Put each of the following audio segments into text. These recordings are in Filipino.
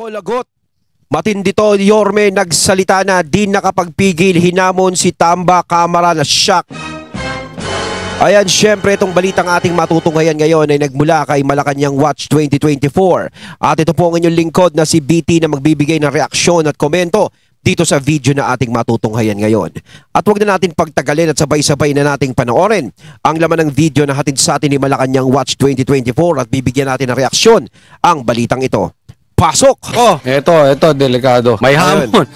Nako, lagot. Matindi to, Yorme, nagsalita na, di nakapagpigil, hinamon si Tamba Camara na shock. Ayan, syempre itong balitang ating matutunghayan ngayon ay nagmula kay Malacanang Watch 2024. At ito po ang inyong lingkod na si BT na magbibigay ng reaksyon at komento dito sa video na ating matutunghayan ngayon. At huwag na natin pagtagalin at sabay-sabay na nating panoorin ang laman ng video na hatid sa atin ni Malacanang Watch 2024 at bibigyan natin ng reaksyon ang balitang ito. Pasok! Oh, ito, delikado. May hamon.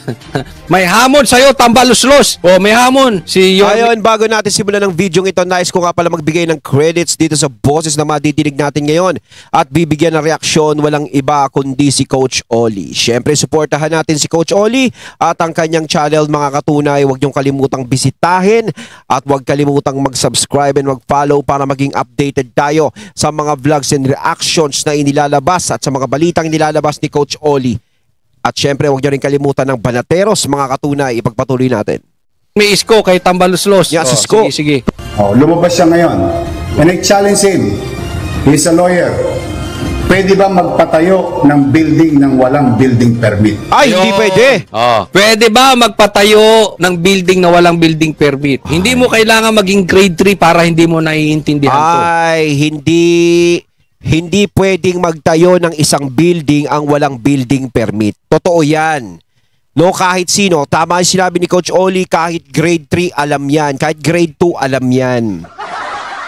May hamon sa'yo, tambaluslos. Oh, may hamon. Si Yorme. Ayun, bago natin simulan ng video ito, nais ko nga pala magbigay ng credits dito sa boses na madidinig natin ngayon at bibigyan ng reaksyon walang iba kundi si Coach Oli. Siyempre, suportahan natin si Coach Oli at ang kanyang channel, mga katunay. Huwag niyong kalimutang bisitahin at huwag kalimutang mag-subscribe and mag-follow para maging updated tayo sa mga vlogs and reactions na inilalabas at sa mga balitang inilalabas ni Coach Oli. At syempre, huwag niyo rin kalimutan ng Banateros, mga katunay. Ipagpatuloy natin. May isko kay tambaluslos. Yes, isko. Sige. Oh, lumabas siya ngayon. And I challenge him. He's a lawyer. Pwede ba magpatayo ng building ng walang building permit? Ay, hindi pwede. Oh. Pwede ba magpatayo ng building na walang building permit? Hindi mo kailangan maging grade 3 para hindi mo naiintindihan to. Ay, hindi pwedeng magtayo ng isang building ang walang building permit. Totoo yan. No, kahit sino, tama yung sinabi ni Coach Oli, kahit grade 3 alam yan, kahit grade 2 alam yan.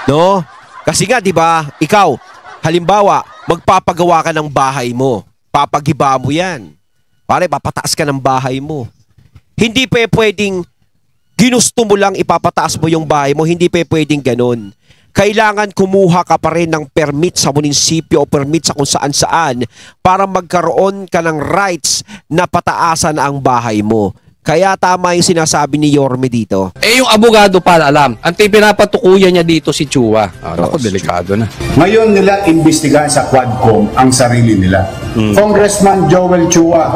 No? Kasi nga, di ba, ikaw, halimbawa, magpapagawa ka ng bahay mo. Papagiba mo yan. Pare, papataas ka ng bahay mo. Hindi pwedeng ginusto mo lang ipapataas mo yung bahay mo. Hindi pwedeng ganun. Kailangan kumuha ka pa rin ng permit sa munisipyo o permit sa kung saan-saan para magkaroon ka ng rights na pataasan ang bahay mo. Kaya tama yung sinasabi ni Yorme dito. Eh, yung abogado pala alam. Ang pinapatukuyan niya dito si Chua. Ako, delikado na. Ngayon nila imbestigahan sa Quadcom ang sarili nila. Congressman Joel Chua,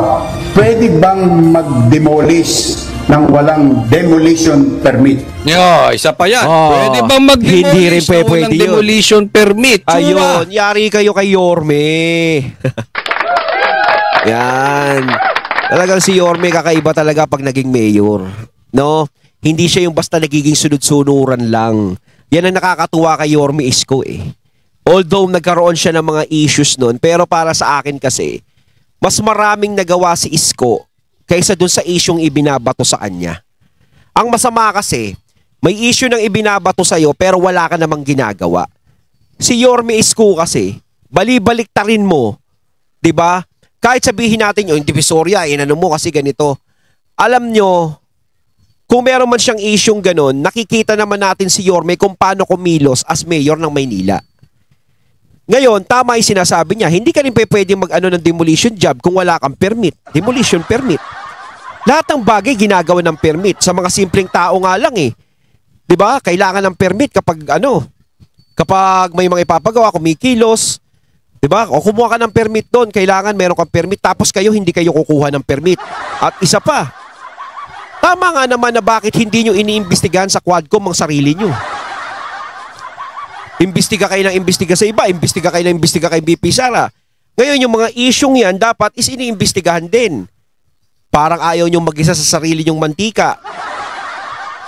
pwede bang mag-demolish ng walang demolition permit? Yo, isa pa yan. Pwede bang Hindi rin mag-demolish ng demolition permit? Chua. Ayun, yari kayo kay Yorme. Yan. Talagang si Yorme kakaiba talaga pag naging mayor. No? Hindi siya yung basta nagiging sunod-sunuran lang. Yan ang nakakatuwa kay Yorme Isko eh. Although nagkaroon siya ng mga issues noon, pero para sa akin kasi, mas maraming nagawa si Isko kaysa dun sa isyong ibinabato sa kanya. Ang masama kasi, may issue ng ibinabato sa'yo pero wala ka namang ginagawa. Si Yorme Isko kasi, bali-baliktarin mo, 'di ba? Kahit sabihin natin yung Divisoria, inano mo kasi ganito. Alam nyo, kung meron man siyang isyong ganon, nakikita naman natin si Yorme kung paano kumilos as mayor ng Maynila. Ngayon, tama yung sinasabi niya, hindi ka rin pwede mag-ano ng demolition job kung wala kang permit. Demolition permit. Lahat ng bagay ginagawa ng permit. Sa mga simpleng tao nga lang eh. 'Di ba? Kailangan ng permit kapag may mga ipapagawa, kumikilos. 'Di ba? O kumuha ka ng permit doon, kailangan meron kang permit tapos kayo hindi kayo kukuha ng permit. At isa pa, tama nga naman na bakit hindi nyo iniimbestigahan sa Quadcom ang sarili nyo. Imbestiga kayo ng imbestiga sa iba, imbestiga kayo ng imbestiga kay BP Sara. Ngayon yung mga isyong yan dapat is iniimbestigahan din. Parang ayaw nyo mag-isa sa sarili nyong mantika.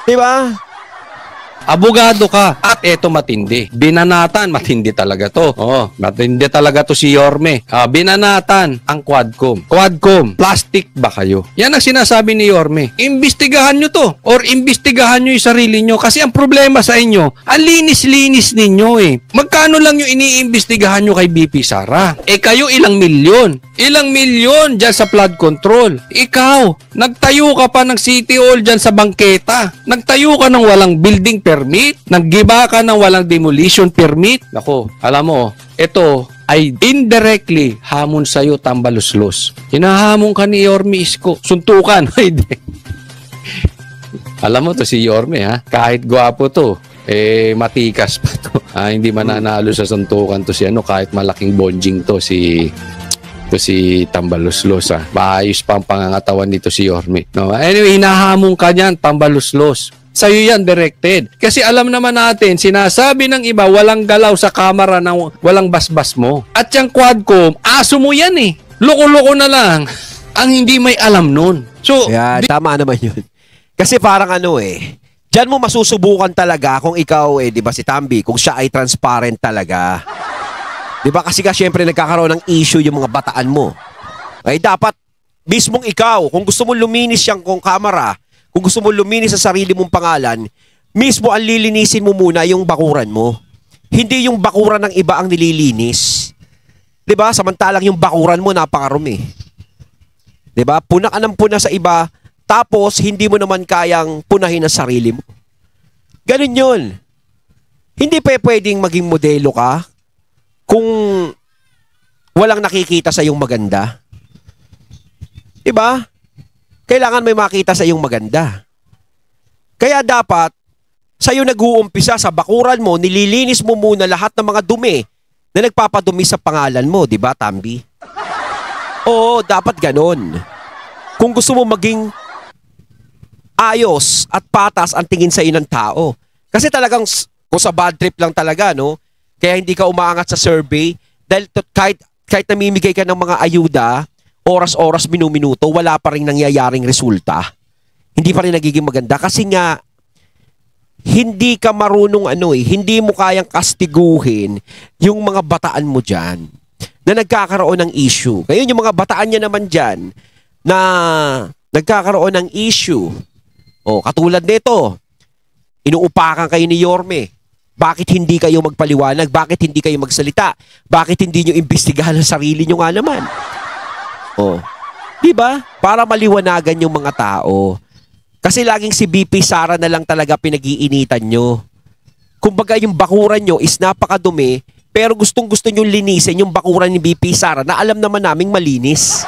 'Di ba? Abogado ka at eto matindi. Binanatan, matindi talaga to. Matindi talaga to si Yorme. Binanatan ang Quadcom. Quadcom, plastic ba kayo? Yan ang sinasabi ni Yorme. Imbestigahan nyo to or imbestigahan nyo yung sarili nyo kasi ang problema sa inyo, ang linis-linis ninyo eh. Magkano lang yung iniimbestigahan nyo kay BP Sara? Eh kayo ilang milyon? Ilang milyon dyan sa flood control. Ikaw, nagtayo ka pa ng City Hall dyan sa bangketa. Nagtayo ka ng walang building permit. Naggiba ka ng walang demolition permit. Nako, alam mo, ito ay indirectly hamon sa'yo, tambaluslos. Hinahamon ka ni Yorme Isko. Suntukan. Alam mo to si Yorme ha, kahit gwapo to, matikas pa to. Hindi mananalo sa suntukan to si kahit malaking bonjing to si Tambaluslos Maayos pa ang pangangatawan nito si Yorme. No? Anyway, hinahamon ka niyan, Tambaluslos. Sa'yo yan directed. Kasi alam naman natin, sinasabi ng iba, walang galaw sa kamera ng walang basbas mo. At yung Quadcom, aso mo yan eh. Loko-loko na lang ang hindi may alam nun. So, Yan, tama naman yun. Kasi parang ano diyan mo masusubukan talaga kung ikaw di ba si Tambi, kung siya ay transparent talaga. Di ba kasi syempre nagkakaroon ng issue yung mga bataan mo. Ay dapat mismong ikaw, kung gusto mo luminis yung kamera, kung gusto mo luminis sa sarili mong pangalan, mismo ang lilinisin mo muna yung bakuran mo. Hindi yung bakuran ng iba ang nililinis. Di ba? Samantalang yung bakuran mo napakarumi. Di ba? Puna ka ng puna sa iba, tapos hindi mo naman kayang punahin ang sarili mo. Ganun yun. Hindi pwedeng maging modelo ka kung walang nakikita sa iyong maganda. Di ba? Kailangan may makita sa iyong maganda. Kaya dapat, sa'yo nag-uumpisa sa bakuran mo, nililinis mo muna lahat ng mga dumi na nagpapadumi sa pangalan mo. Di ba, Tambi? Oo, dapat ganon. Kung gusto mo maging ayos at patas ang tingin sa iyo ng tao. Kasi talagang kung sa bad trip lang talaga, no? Kaya hindi ka umaangat sa survey dahil kahit namimigay ka ng mga ayuda, oras-oras, minuminuto, wala pa rin nangyayaring resulta. Hindi pa rin nagiging maganda kasi nga hindi ka marunong hindi mo kayang kastiguhin yung mga bataan mo dyan na nagkakaroon ng issue. Ngayon yung mga bataan niya naman dyan na nagkakaroon ng issue. Katulad nito, inuupakan kayo ni Yorme. Bakit hindi kayo magpaliwanag? Bakit hindi kayo magsalita? Bakit hindi nyo imbestigahan ang sarili nyo nga naman? Di ba? Para maliwanagan yung mga tao. Kasi laging si BP Sara na lang talaga pinag-iinitan nyo. Kumbaga yung bakuran nyo is napakadumi, pero gustong-gusto nyo linisin yung bakuran ni BP Sara na alam naman naming malinis.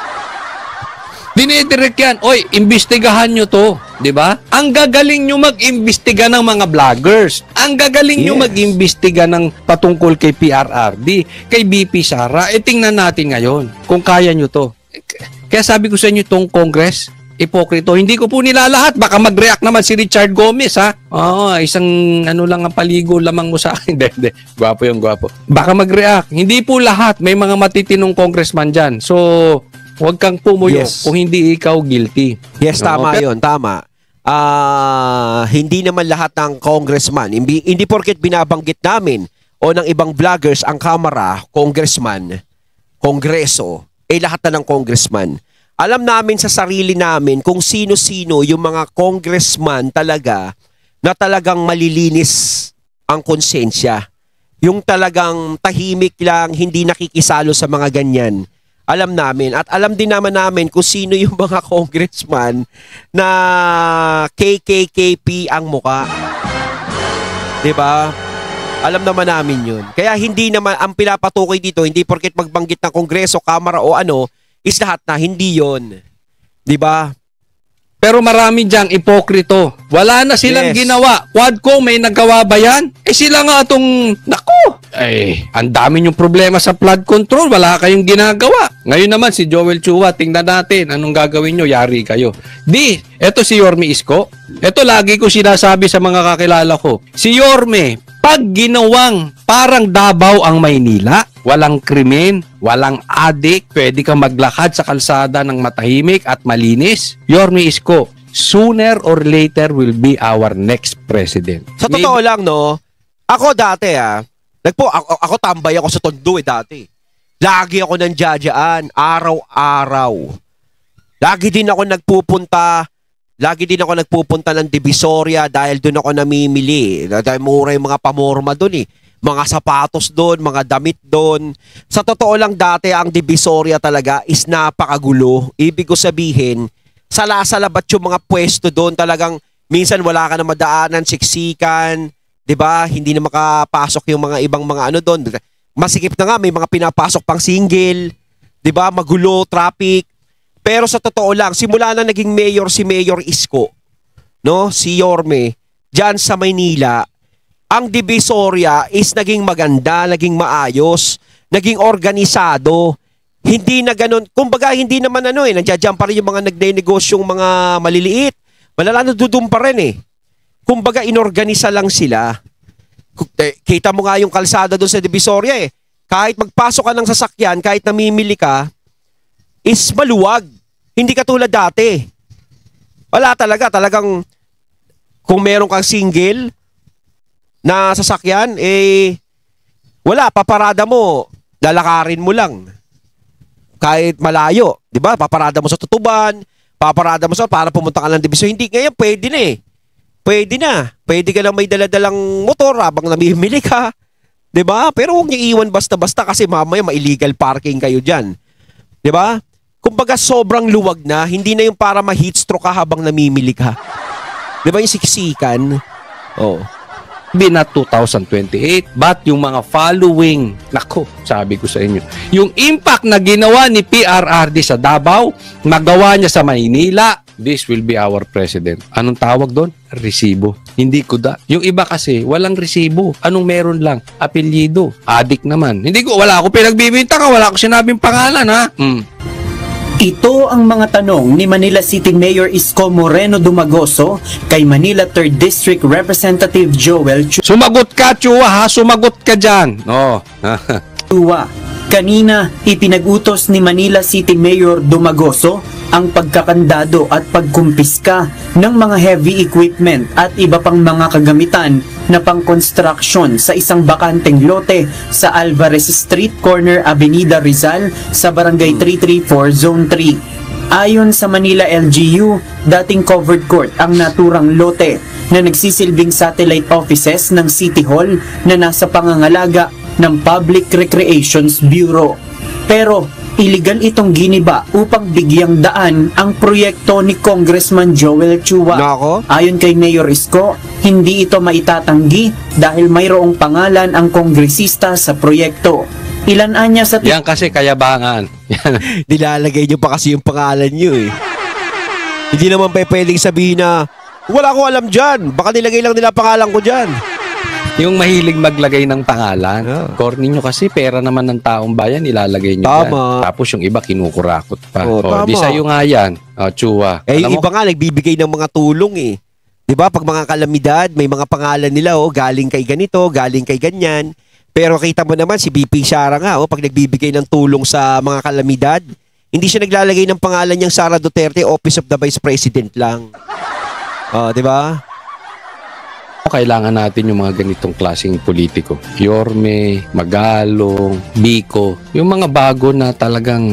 dinidirect yan. Oy, imbestigahan nyo to. Di ba? Ang gagaling nyo mag-imbestiga ng mga vloggers. Ang gagaling nyo mag-imbestiga ng patungkol kay PRRD, kay BP Sara. Tingnan natin ngayon kung kaya nyo to. Kaya sabi ko sa inyo itong Congress, ipokrito. Hindi ko po nilalahat. Baka mag-react naman si Richard Gomez, ha? Isang lang ang paligo lamang mo sa akin. Hindi. Gwapo yung gwapo. Baka mag-react. Hindi po lahat. May mga matitinong congressman dyan. So, huwag kang pumuyo kung hindi ikaw guilty. Yes, tama yun. Tama. Hindi naman lahat ng congressman. Hindi porket binabanggit namin o ng ibang vloggers ang kamera, congressman, kongreso, lahat na ng congressman. Alam namin sa sarili namin kung sino-sino yung mga congressman talaga na talagang malilinis ang konsensya. Yung talagang tahimik lang, hindi nakikisalo sa mga ganyan. Alam namin. At alam din namin kung sino yung mga congressman na KKKP ang muka. Diba? Alam naman namin yun. Kaya hindi naman, ang pinapatukoy dito, hindi porket magbanggit ng kongreso, kamara o is lahat na, hindi yon. Diba? Pero marami diyang ipokrito. Wala na silang ginawa. Quadcom, may nagawa ba yan? Sila nga itong, ang dami yung problema sa flood control. Wala kayong ginagawa. Ngayon naman, si Joel Chua, tingnan natin, anong gagawin nyo? Yari kayo. Eto si Yorme Isko. Eto lagi ko sinasabi sa mga kakilala ko. Si Yorme, pag ginawang parang Davao ang Maynila, walang krimen, walang adik, pwede kang maglakad sa kalsada ng matahimik at malinis, Yorme Isko, sooner or later will be our next president. Sa totoo lang, no, ako dati, ako tambay ako sa Tondo dati. Lagi ako nandiyadyaan, araw-araw. Lagi din ako nagpupunta ng Divisoria dahil doon ako namimili. Dahil mura yung mga pamorma doon Mga sapatos doon, mga damit doon. Sa totoo lang dati, ang Divisoria talaga is napakagulo. Ibig ko sabihin, sala-salabat yung mga pwesto doon. Talagang minsan wala ka na madaanan, siksikan. 'Di ba? Hindi na makapasok yung mga ibang mga doon. Masikip na nga, may mga pinapasok pang single. 'Di ba? Magulo, traffic. Pero sa totoo lang, simula na naging mayor si Mayor Isko, no? Si Yorme, diyan sa Maynila, ang Divisoria is naging maganda, naging maayos, naging organisado. Hindi na ganun. Kumbaga, hindi naman nandiyan pa rin yung mga nagne-negosyong mga maliliit. Malala na dudum pa rin Kumbaga, inorganisa lang sila. Kita mo nga yung kalsada doon sa Divisoria Kahit magpasok ka ng sasakyan, kahit namimili ka, is maluwag. Hindi katulad dati. Wala talaga. Talagang kung meron kang single na sasakyan, wala. Paparada mo. Lalakarin mo lang. Kahit malayo. Diba? Paparada mo sa Tutuban. Paparada mo sa para pumunta ka ng Divisoria. Hindi. Ngayon, pwede na eh. Pwede na. Pwede ka lang may daladalang motor habang namimili ka. Diba? Pero huwag niyo iwan basta-basta kasi mamaya ma-illegal parking kayo dyan. Diba? Kumbaga sobrang luwag na, hindi na yung para ma-heatstroke ka habang namimili ka. Diba yung siksikan? Oh. Not 2028, but yung mga following, nako, sabi ko sa inyo, yung impact na ginawa ni PRRD sa Davao, magawa niya sa Maynila, this will be our president. Anong tawag doon? Resibo. Hindi kuda. Yung iba kasi, walang resibo. Anong meron lang? Apelyido. Adik naman. Wala ako pinagbibinta ka, wala ako sinabing pangalan, ha? Ito ang mga tanong ni Manila City Mayor Isko Moreno Dumagoso kay Manila 3rd District Representative Joel Sumagot ka, Chua, ha? Sumagot ka dyan. Oh. Chua. Kanina, ipinag-utos ni Manila City Mayor Dumagoso ang pagkakandado at pagkumpiska ng mga heavy equipment at iba pang mga kagamitan na pang-construction sa isang bakanteng lote sa Alvarez Street, corner Avenida Rizal sa Barangay 334, Zone 3. Ayon sa Manila LGU, dating covered court ang naturang lote na nagsisilbing satellite offices ng City Hall na nasa pangangalaga ng Public Recreations Bureau. Pero illegal itong giniba upang bigyang daan ang proyekto ni Congressman Joel Chua. Nako. Ayon kay Mayor Isko, hindi ito maitatanggi dahil mayroong pangalan ang kongresista sa proyekto. Ilan anya sa Yan kasi kayabangan. Nilalagay nyo pa kasi yung pangalan nyo eh. Hindi naman pwedeng sabihin na, wala ko alam dyan. Baka nilagay lang nila pangalan ko dyan. Yung mahilig maglagay ng pangalan. Yeah. Corny nyo kasi pera naman ng taong bayan, ilalagay nyo Tama. yan. Tapos yung iba kinukurakot pa. Tama. Di sa'yo nga yan. Chua. Yung iba nga nagbibigay ng mga tulong eh. 'Di ba? Pag mga kalamidad, may mga pangalan nila galing kay ganito, galing kay ganyan. Pero kita mo naman si BP Sara nga pag nagbibigay ng tulong sa mga kalamidad, hindi siya naglalagay ng pangalan niyang Sara Duterte, Office of the Vice President lang. 'Di ba? Kailangan natin yung mga ganitong klaseng politiko. Yorme, Magalong, Biko. Yung mga bago na talagang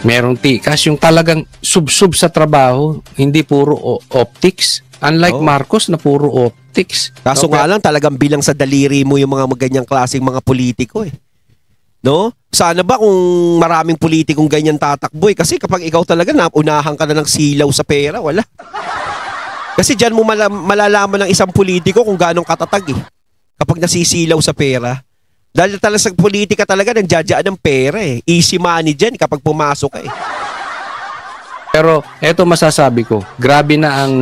merong tikas. Yung talagang sub-sub sa trabaho. Hindi puro optics. Unlike Marcos na puro optics. Kaso nga lang talagang bilang sa daliri mo yung mga ganyang klaseng mga politiko eh. No? Sana ba kung maraming politikong ganyan tatakbo eh. Kasi kapag ikaw talaga naunahan ka na ng silaw sa pera, wala. Kasi dyan mo malalaman ng isang politiko kung gaano katatag eh. Kapag nasisilaw sa pera. Dahil talaga sa politika talaga nandiyadyaan ng pera eh. Easy money dyan kapag pumasok ka eh. Pero eto masasabi ko, grabe na ang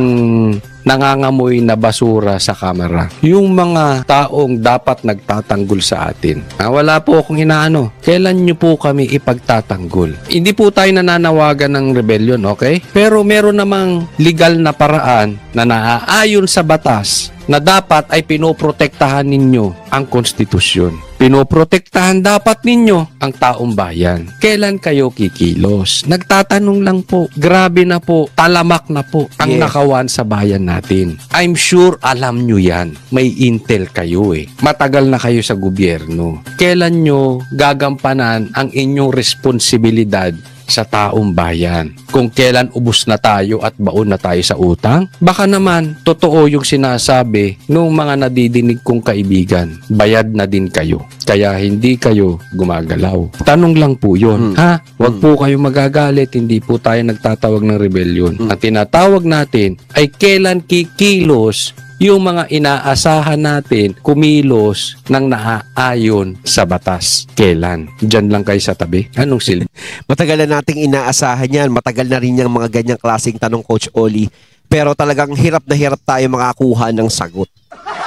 nangangamoy na basura sa kamera. Yung mga taong dapat nagtatanggol sa atin. Wala po akong inaano. Kailan nyo po kami ipagtatanggol? Hindi po tayo nananawagan ng rebellion, okay? Pero meron namang legal na paraan na naaayon sa batas na dapat ay pinoprotektahan ninyo ang konstitusyon. Pinoprotektahan dapat ninyo ang taong bayan. Kailan kayo kikilos? Nagtatanong lang po. Grabe na po. Talamak na po ang nakawan sa bayan natin. I'm sure alam nyo yan. May intel kayo eh. Matagal na kayo sa gobyerno. Kailan nyo gagampanan ang inyong responsibilidad sa taong bayan? Kung kailan ubos na tayo at baon na tayo sa utang? Baka naman, totoo yung sinasabi ng mga nadidinig kong kaibigan. Bayad na din kayo. Kaya hindi kayo gumagalaw. Tanong lang po yun. Huwag po kayo magagalit. Hindi po tayo nagtatawag ng rebellion. Ang tinatawag natin ay kailan kikilos yung mga inaasahan natin kumilos ng naaayon sa batas. Kailan? Diyan lang kayo sa tabi. Anong silbi? Matagal na nating inaasahan yan. Matagal na rin yung mga ganyang klaseng tanong, Coach Oli. Pero talagang hirap na hirap tayo makakuha ng sagot.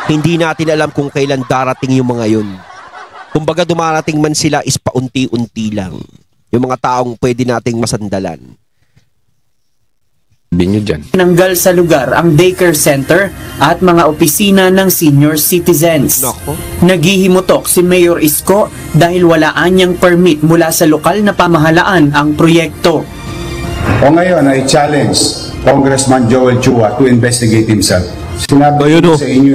Hindi natin alam kung kailan darating yung mga yun. Kumbaga dumarating man sila is paunti-unti lang. Yung mga taong pwede nating masandalan. Binyo dyan. Tinanggal sa lugar ang daycare center at mga opisina ng senior citizens. Nako. Naghihimutok si Mayor Isko dahil walaan niyang permit mula sa lokal na pamahalaan ang proyekto. O ngayon, I challenge Congressman Joel Chua to investigate himself. Sinabi Ayun, ko oh. sa inyo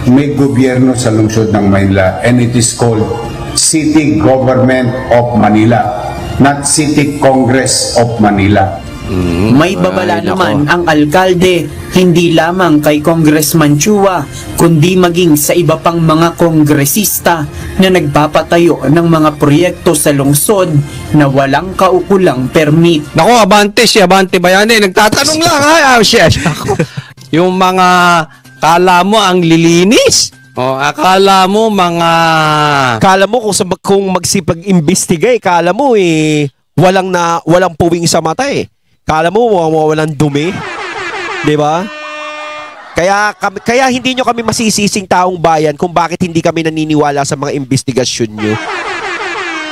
may gobyerno sa lungsod ng Manila and it is called City Government of Manila, not City Congress of Manila. May babala Ay, nako. naman ang alkalde, hindi lamang kay Congressman Chua, kundi maging sa iba pang mga kongresista na nagpapatayo ng mga proyekto sa lungsod na walang kaukulang permit. Nako, abante bayani. Nagtatanong lang ha. Yung mga kala mo ang lilinis. O, akala mo mga... Kala mo kung magsipag-imbestiga, kala mo walang puwing sa mata eh. Kala mo walang dumi. 'Di ba? Kaya hindi nyo kami masisising taong bayan kung bakit hindi kami naniniwala sa mga investigasyon nyo.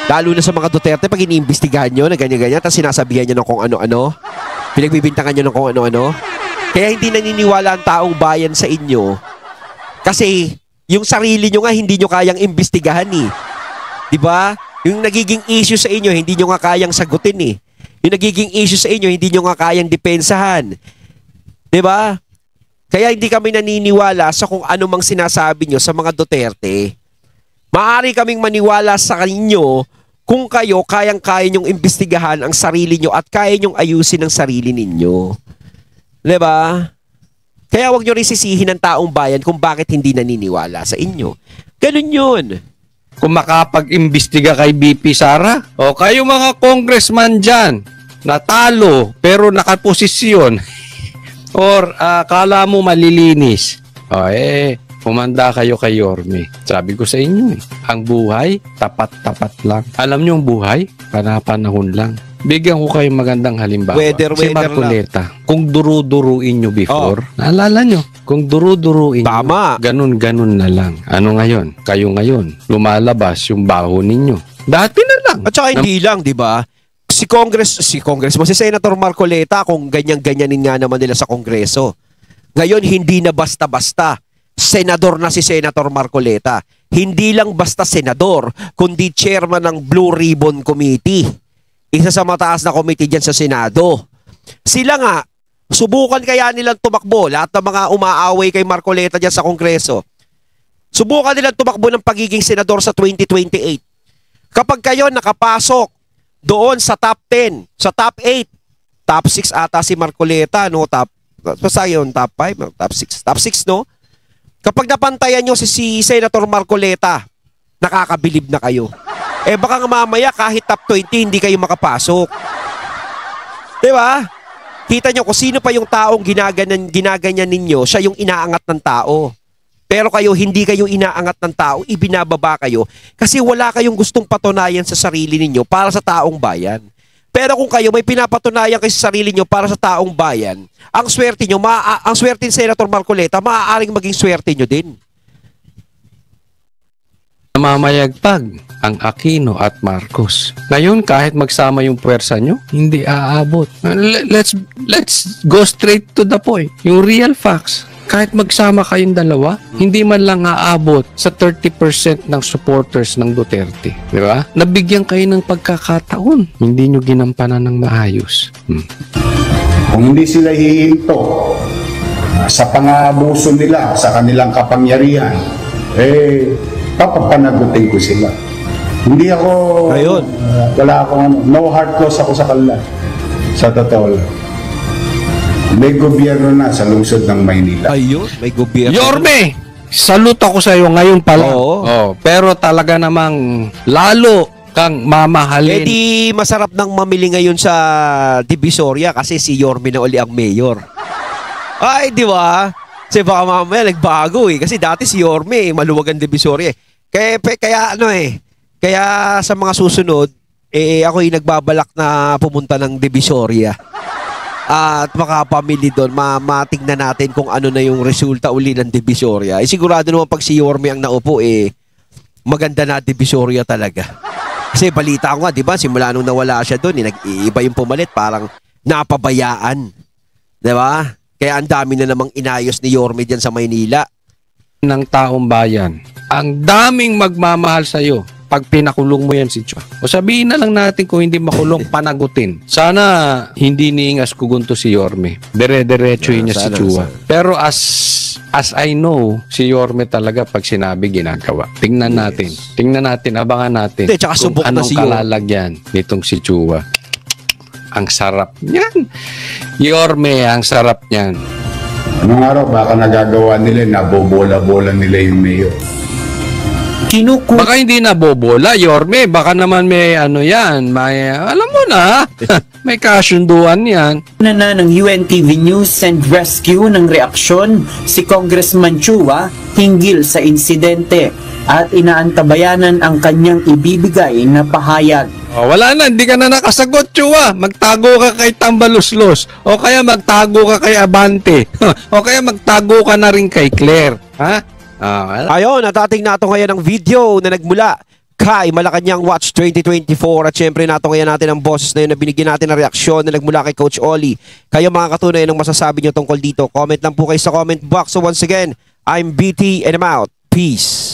Lalo na sa mga Duterte, pag iniimbestigahan nyo na ganyan-ganyan, tapos sinasabihan nyo ng kung ano-ano, pinagbibintangan nyo ng kung ano-ano. Kaya hindi naniniwala ang taong bayan sa inyo. Kasi yung sarili nyo nga hindi nyo kayang imbestigahan eh. 'Di ba? Yung nagiging issue sa inyo, hindi nyo nga kayang sagutin eh. Yung nagiging issue sa inyo, hindi nyo nga kayang depensahan. 'Di ba? Kaya hindi kami naniniwala sa kung ano mang sinasabi nyo sa mga Duterte. Maaari kaming maniwala sa inyo kung kayo kayang-kaya nyong imbestigahan ang sarili nyo at kaya nyong ayusin ang sarili ninyo. 'Di ba? Kaya wag nyo rin sisihin ng taong bayan kung bakit hindi naniniwala sa inyo. Ganun yun. Kung makapag-imbestiga kay BP Sara, o kayo mga congressman dyan, natalo pero nakaposisyon, or kala mo malilinis, pumanda kayo kay Yorme. Sabi ko sa inyo ang buhay, tapat-tapat lang. Alam niyo ang buhay, panapanahon lang. Bigyan ko kayo magandang halimbawa. Si Marcoleta, kung duru-duruin nyo before, naalala nyo, kung duru-duruin Tama. nyo, ganun-ganun na lang. Ano ngayon? Kayo ngayon, lumalabas yung baho ninyo. Dati na lang. At saka hindi lang, di ba? Si Senator Marcoleta, kung ganyan-ganyanin nga naman nila sa Kongreso. Ngayon, hindi na basta-basta. Senador na si Senator Marcoleta. Hindi lang basta senador, kundi chairman ng Blue Ribbon Committee. Isa sa mataas na committee dyan sa Senado. Sila nga, subukan kaya nilang tumakbo, lahat ng mga umaaway kay Marcoleta dyan sa Kongreso. Subukan nilang tumakbo ng pagiging senador sa 2028. Kapag kayo nakapasok doon sa top 10, sa top 8, top 6 ata si Marcoleta, no? Basta yun, top 5, top 6, no? Kapag napantayan nyo si Senator Marcoleta, nakakabilib na kayo. Baka nga mamaya kahit top 20 hindi kayo makapasok. 'Di ba? Kita nyo kung sino pa yung taong ginaganyan ninyo, siya yung inaangat ng tao. Pero kayo, hindi kayo inaangat ng tao, ibinababa kayo kasi wala kayong gustong patunayan sa sarili ninyo para sa taong bayan. Pero kung kayo may pinapatunayan kayo sa sarili nyo para sa taong bayan, ang swerte nyo, ang swerte ni Senator Marcoleta, maaaring maging swerte nyo din. Namamayagpag ang Aquino at Marcos. Ngayon, kahit magsama yung puwersa nyo, hindi aabot. Let's go straight to the point. Yung real facts. Kahit magsama kayong dalawa, hindi man lang aabot sa 30% ng supporters ng Duterte. Di ba? Nabigyan kayo ng pagkakataon. Hindi nyo ginampanan ng maayos. Kung hindi sila hihinto sa pang-aabuso nila, sa kanilang kapangyarihan, papapanagutin ko sila. Hindi ako, Ayun. wala akong, no hard close ako sa kanila. Sa totoo lang. May gobyerno na sa lungsod ng Maynila. Ayun, may gobyerno. Yorme! Salute ako sa iyo ngayon pa lang. Oo. Pero talaga namang lalo kang mamahalin. Di masarap nang mamili ngayon sa Divisoria kasi si Yorme na uli ang mayor. Ay, di ba? Kasi baka mamaya nagbago kasi dati si Yorme maluwag ang Divisoria. Kaya kaya sa mga susunod ako'y nagbabalak na pumunta ng Divisoria. At makapamili doon, matingnan natin kung ano na yung resulta uli ng Divisoria. Sigurado naman pag si Yorme ang naupo, maganda na Divisoria talaga. Kasi balita ko nga, di ba, simula nung nawala siya doon, nag-iiba yung pumalit, parang napabayaan. Di ba? Kaya ang dami na namang inayos ni Yorme dyan sa Maynila. Ng taong bayan. Ang daming magmamahal sa iyo. pag pinakulong mo yan si Chua. O sabihin na lang natin kung hindi makulong, panagutin. Sana hindi niingas kugunto si Yorme. Dire-diretsuhin niya si Sana, Chua. sana. Pero as I know, si Yorme talaga pag sinabi, ginagawa. Tingnan natin. Tingnan natin, abangan natin. Hindi, tsaka subok na anong si Yorme. kalalagyan nitong si Chua. Ang sarap niyan. Yorme, ang sarap niyan. Anong araw, baka nagagawa nila, nabobola-bola nila yung mayor. Baka hindi na bobola, Yorme. Baka naman may ano yan. May, alam mo na, may kasunduan yan. na ng UNTV News and Rescue ng reaksyon si Congressman Chua hinggil sa insidente at inaantabayanan ang kanyang ibibigay na pahayag. O, wala na, hindi ka na nakasagot, Chua. Magtago ka kay Tambaluslos. O kaya magtago ka kay Abante. O kaya magtago ka na rin kay Claire. Ha? Ayun, at ating nato ngayon ang video na nagmula kay Malacanang Watch 2024 at syempre nato ngayon natin ang boses na yun na binigyan natin ng reaksyon na nagmula kay Coach Oli. Kayo mga katunayan ng masasabi nyo tungkol dito. Comment lang po kayo sa comment box. So once again, I'm BT and I'm out. Peace.